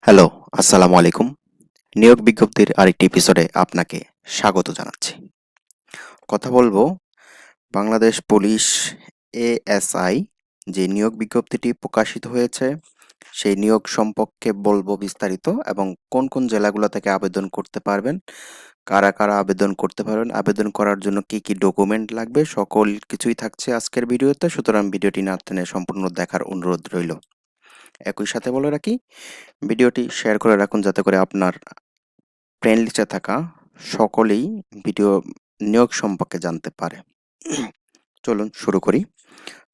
Hello, আসসালামু আলাইকুম। নিয়োগ বিজ্ঞপ্তির আরেকটি এপিসোডে আপনাকে স্বাগত জানাচ্ছি। কথা বলবো বাংলাদেশ পুলিশ এএসআই যে নিয়োগ বিজ্ঞপ্তিটি প্রকাশিত হয়েছে, সেই নিয়োগ সম্পর্কে বলবো বিস্তারিত এবং কোন কোন জেলাগুলো থেকে আবেদন করতে পারবেন, কারা কারা আবেদন করতে পারবেন, আবেদন করার জন্য কি কি ডকুমেন্ট লাগবে, সকল কিছুই থাকছে আজকের ভিডিওতে। সুতরাং ভিডিওটি না টেনে সম্পূর্ণ দেখার অনুরোধ রইল। একই সাথে বলে রাখি, ভিডিওটি শেয়ার করে রাখুন যাতে করে আপনার ফ্রেন্ড লিস্টে থাকা সকলেই ভিডিও নিয়োগ সম্পর্কে জানতে পারে। চলুন শুরু করি।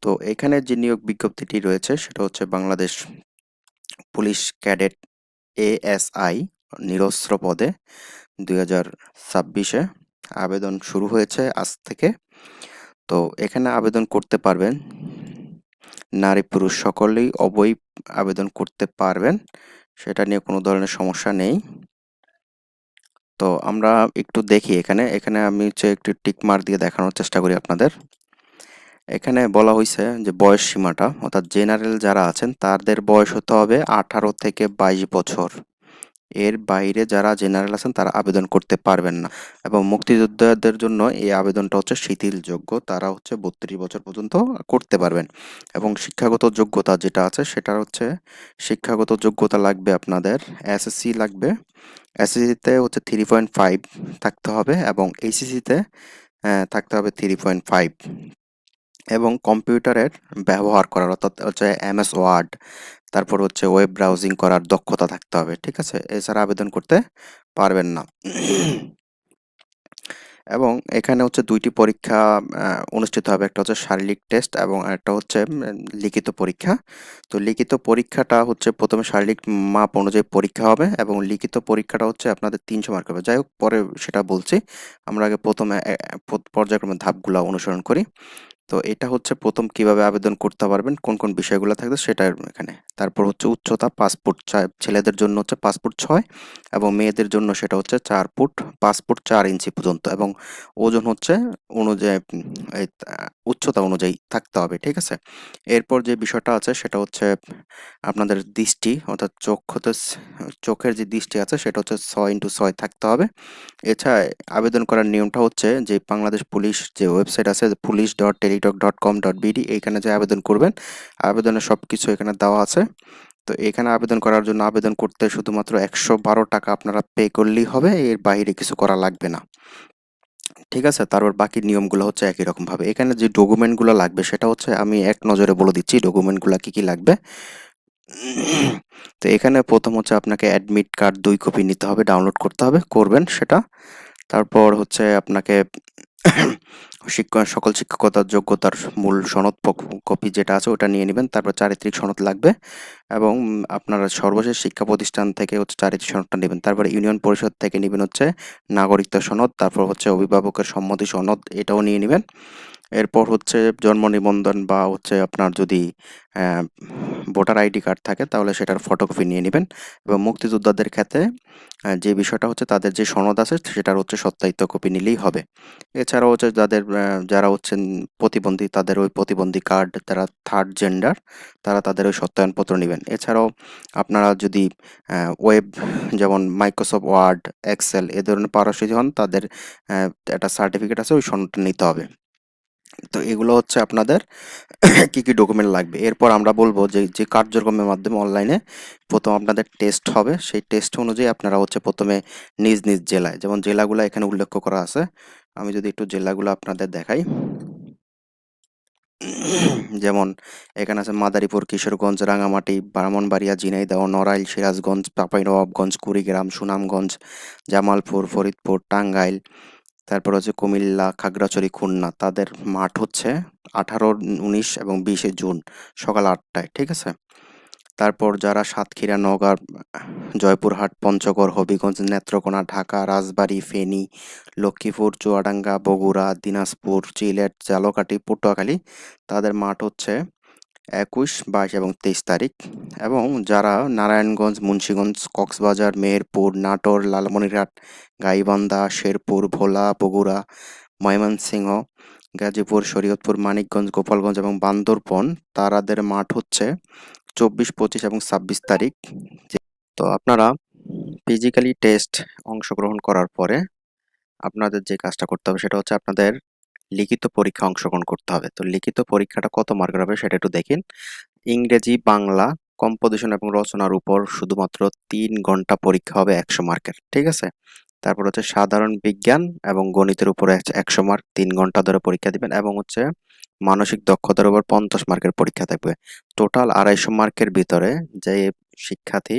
তো এখানে যে নিয়োগ বিজ্ঞপ্তিটি রয়েছে সেটা হচ্ছে বাংলাদেশ পুলিশ ক্যাডেট এএসআই নিরস্ত্র পদে 2026-এ আবেদন শুরু হয়েছে আজ থেকে। তো এখানে আবেদন করতে পারবেন নারী পুরুষ সকলেই আবেদন করতে পারবেন, সেটা নিয়ে কোনো ধরনের সমস্যা নেই। তো আমরা একটু দেখি এখানে আমি হচ্ছে একটু টিক মার্ক দিয়ে দেখানোর চেষ্টা করি আপনাদের। এখানে বলা হয়েছে যে বয়স সীমাটা অর্থাৎ জেনারেল যারা আছেন তাদের বয়স হতে হবে 18 থেকে 22 বছর। এর বাইরে যারা জেনারেল আছেন তারা আবেদন করতে পারবেন না। এবং মুক্তিযোদ্ধাদের জন্য এই আবেদনটা হচ্ছে শিথিলযোগ্য, তারা হচ্ছে 32 বছর পর্যন্ত করতে পারবেন। এবং শিক্ষাগত যোগ্যতা যেটা আছে সেটা হচ্ছে শিক্ষাগত যোগ্যতা লাগবে আপনাদের এসএসসি লাগবে। এসএসসিতে হচ্ছে 3.5 থাকতে হবে এবং এইচএসসিতে থাকতে হবে 3.5 এবং কম্পিউটারের ব্যবহার করার অর্থাৎ হচ্ছে এমএস ওয়ার্ড, তারপর হচ্ছে ওয়েব ব্রাউজিং করার দক্ষতা থাকতে হবে। ঠিক আছে? এছাড়া আবেদন করতে পারবেন না। এবং এখানে হচ্ছে ২ টি পরীক্ষা অনুষ্ঠিত হবে। একটা হচ্ছে শারীরিক টেস্ট এবং আরেকটা হচ্ছে লিখিত পরীক্ষা। তো লিখিত পরীক্ষাটা হচ্ছে ১ম এ শারীরিক মাপ অনুযায়ী পরীক্ষা হবে এবং লিখিত পরীক্ষাটা হচ্ছে আপনাদের ৩০০ মার্ক হবে। যাই হোক পরে সেটা বলছি। আমরা আগে ১ম এ পর্যায়ক্রমে ধাপগুলা অনুসরণ করি। তো এটা হচ্ছে ১ম কিভাবে আবেদন করতে পারবেন, কোন, কোন বিষয়গুলো থাকবে সেটা এখানে। তারপর হচ্ছে উচ্চতা পাসপোর্ট ছেলেদের জন্য হচ্ছে পাসপোর্ট ৬ এবং মেয়েদের জন্য সেটা হচ্ছে ৪ ফুট ৫ ফুট ৪ ইঞ্চি পর্যন্ত এবং ওজন হচ্ছে অনুযায়ী এই উচ্চতা অনুযায়ী থাকতে হবে। ঠিক আছে? এরপর যে বিষয়টা আছে সেটা হচ্ছে আপনাদের দৃষ্টি অর্থাৎ চোখের যে দৃষ্টি আছে সেটা হচ্ছে ৬x৬ থাকতে হবে। এছাড়া আবেদন করার নিয়মটা হচ্ছে যে বাংলাদেশ পুলিশ যে ওয়েবসাইট আছে police.teletalk.com.bd এইখানে যে আবেদন করবেন, আবেদনের সবকিছু এখানে দেওয়া আছে। তো এখানে আবেদন করার জন্য আবেদন করতে শুধুমাত্র ১১২ টাকা আপনারা পে করলেই হবে, এর বাইরে কিছু করা লাগবে না। ঠিক আছে? তারপর বাকি নিয়মগুলো হচ্ছে একই রকমভাবে। এখানে যে ডকুমেন্টগুলো লাগবে সেটা হচ্ছে আমি এক নজরে বলে দিচ্ছি ডকুমেন্টগুলা কি, কি লাগবে। তো এখানে ১ম হচ্ছে আপনাকে অ্যাডমিট কার্ড ২ কপি নিতে হবে, ডাউনলোড করতে হবে, করবেন সেটা। তারপর হচ্ছে আপনাকে সকল শিক্ষকতার যোগ্যতার মূল সনদ কপি যেটা আছে ওটা নিয়ে নিবেন। তারপর চারিত্রিক সনদ লাগবে এবং আপনারা সর্বশেষ শিক্ষা প্রতিষ্ঠান থেকে হচ্ছে চারিত্রিক সনদটা নিবেন। তারপরে ইউনিয়ন পরিষদ থেকে নিবেন হচ্ছে নাগরিকত্ব সনদ, তারপর হচ্ছে অভিভাবকের সম্মতি সনদ এটাও নিয়ে নিবেন। এরপর হচ্ছে জন্ম নিবন্ধন বা হচ্ছে আপনার যদি অ্যা ভোটার আইডি কার্ড থাকে তাহলে সেটার ফটোকপি নিয়ে নিবেন এবং মুক্তিযোদ্ধাদের ক্ষেত্রে যে বিষয়টা হচ্ছে তাদের যে সনদ আছে সেটার হচ্ছে সত্যায়িত কপি নিলেই হবে। এছাড়াও হচ্ছে যারা হচ্ছেন প্রতিবন্ধী তাদের ওই প্রতিবন্ধী কার্ড, যারা থার্ড জেন্ডার তারা তাদের ওই সত্যায়নপত্র নিবেন। এছাড়াও আপনারা যদি ওয়েব যেমন মাইক্রোসফট ওয়ার্ড, এক্সেল এ ধরনের পারদর্শী হন তাদের একটা সার্টিফিকেট আছে ওই সনদটা নিতে হবে। তো এগুলো হচ্ছে আপনাদের কি, কি ডকুমেন্ট লাগবে। এরপর আমরা বলব যে, যে কার্যক্রমের মাধ্যমে অনলাইনে ১ম আপনাদের টেস্ট হবে। সেই টেস্ট অনুযায়ী আপনারা হচ্ছে ১ম এ নিজ, নিজ জেলায় যেমন জেলাগুলা এখানে উল্লেখ করা আছে। আমি যদি একটু জেলাগুলো আপনাদের দেখাই। যেমন এখানে আছে মাদারীপুর, কিশোরগঞ্জ, রাঙামাটি, ব্রাহ্মণবাড়িয়া, ঝিনাইদহ, নড়াইল, সিরাজগঞ্জ, চাঁপাইনবাবগঞ্জ, কুড়িগ্রাম, সুনামগঞ্জ, জামালপুর, ফরিদপুর, টাঙ্গাইল, তারপর হচ্ছে কুমিল্লা, খাগড়াছড়ি, খুলনা। তাদের মাঠ হচ্ছে 18, 19 এবং 20 জুন সকাল 8টায়। ঠিক আছে? তারপর যারা সাতক্ষীরা, নওগাঁ, জয়পুরহাট, পঞ্চগড়, হবিগঞ্জ, নেত্রকোনা, ঢাকা, রাজবাড়ী, ফেনী, লক্ষ্মীপুর, চুয়াডাঙ্গা, বগুড়া, দিনাজপুর, সিলেট, ঝালকাঠি, পটুয়াখালী তাদের মাঠ হচ্ছে ২১, ২২ এবং ২৩ তারিখ এবং যারা নারায়ণগঞ্জ, মুন্সিগঞ্জ, কক্সবাজার, মেহেরপুর, নাটোর, লালমনিরহাট, গাইবান্ধা, শেরপুর, ভোলা, বগুড়া, ময়মনসিংহ, গাজীপুর, শরীয়তপুর, মানিকগঞ্জ, গোপালগঞ্জ এবং বান্দরবন তাদের মাঠ হচ্ছে ২৪, ২৫ এবং ২৬ তারিখ। তো আপনারা ফিজিক্যালি টেস্ট অংশগ্রহণ করার পরে আপনাদের যে কাজটা করতে হবে সেটা হচ্ছে আপনাদের লিখিত পরীক্ষা অংশগ্রহণ করতে হবে। তো লিখিত পরীক্ষাটা কত মার্কের হবে সেটা একটু দেখেন। ইংরেজি, বাংলা, কম্পোজিশন এবং রচনার উপর শুধুমাত্র ৩ ঘন্টা পরীক্ষা হবে ১০০ মার্কের। ঠিক আছে? তারপর হচ্ছে সাধারণ বিজ্ঞান এবং গণিতের উপরে ১০০ মার্ক ৩ ঘন্টা ধরে পরীক্ষা দিবেন এবং হচ্ছে মানসিক দক্ষতার উপর ৫০ মার্কের পরীক্ষা থাকবে। টোটাল ২৫০ মার্কের ভিতরে যে শিক্ষার্থী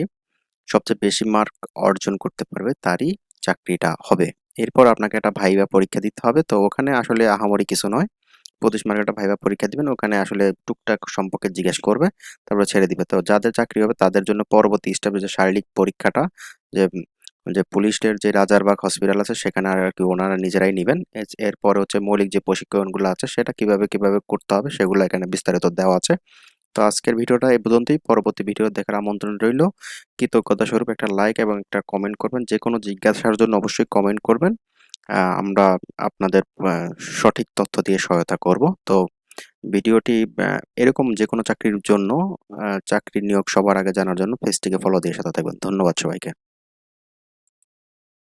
সবচেয়ে বেশি মার্ক অর্জন করতে পারবে তারই চাকরিটা হবে। এরপর আপনাকে একটা ভাইভা পরীক্ষা দিতে হবে। তো ওখানে আসলে আহামরি কিছু নয়। ২৫ মার্কের একটা ভাইভা পরীক্ষা দিবেন। ওখানে আসলে টুকটাক সম্পর্কে জিজ্ঞেস করবে। তারপরে ছেড়ে দিবে। তো যাদের চাকরি হবে তাদের জন্য পরবর্তী স্টেপে যে শারীরিক পরীক্ষাটা যে যে পুলিশের যে রাজারবাগ হসপিটাল আছে সেখানে আরকি ওনারা নিজেরাই নিবেন। এরপরে হচ্ছে মৌলিক যে প্রশিক্ষণগুলো আছে সেটা কিভাবে করতে হবে সেগুলো এখানে বিস্তারিত দেওয়া আছে। তো আজকের ভিডিওটা এই পর্যন্তই। পরবর্তী ভিডিও দেখার আমন্ত্রণ রইল। কৃতজ্ঞতা স্বরূপ একটা লাইক এবং একটা কমেন্ট করবেন। যেকোনো জিজ্ঞাসার জন্য অবশ্যই কমেন্ট করবেন। আমরা আপনাদের সঠিক তথ্য দিয়ে সহায়তা করব। তো ভিডিওটি এরকম যেকোনো চাকরির জন্য চাকরি নিয়োগ সবার আগে জানার জন্য পেজটিকে ফলো দিয়ে সাথে থাকবেন। ধন্যবাদ সবাইকে।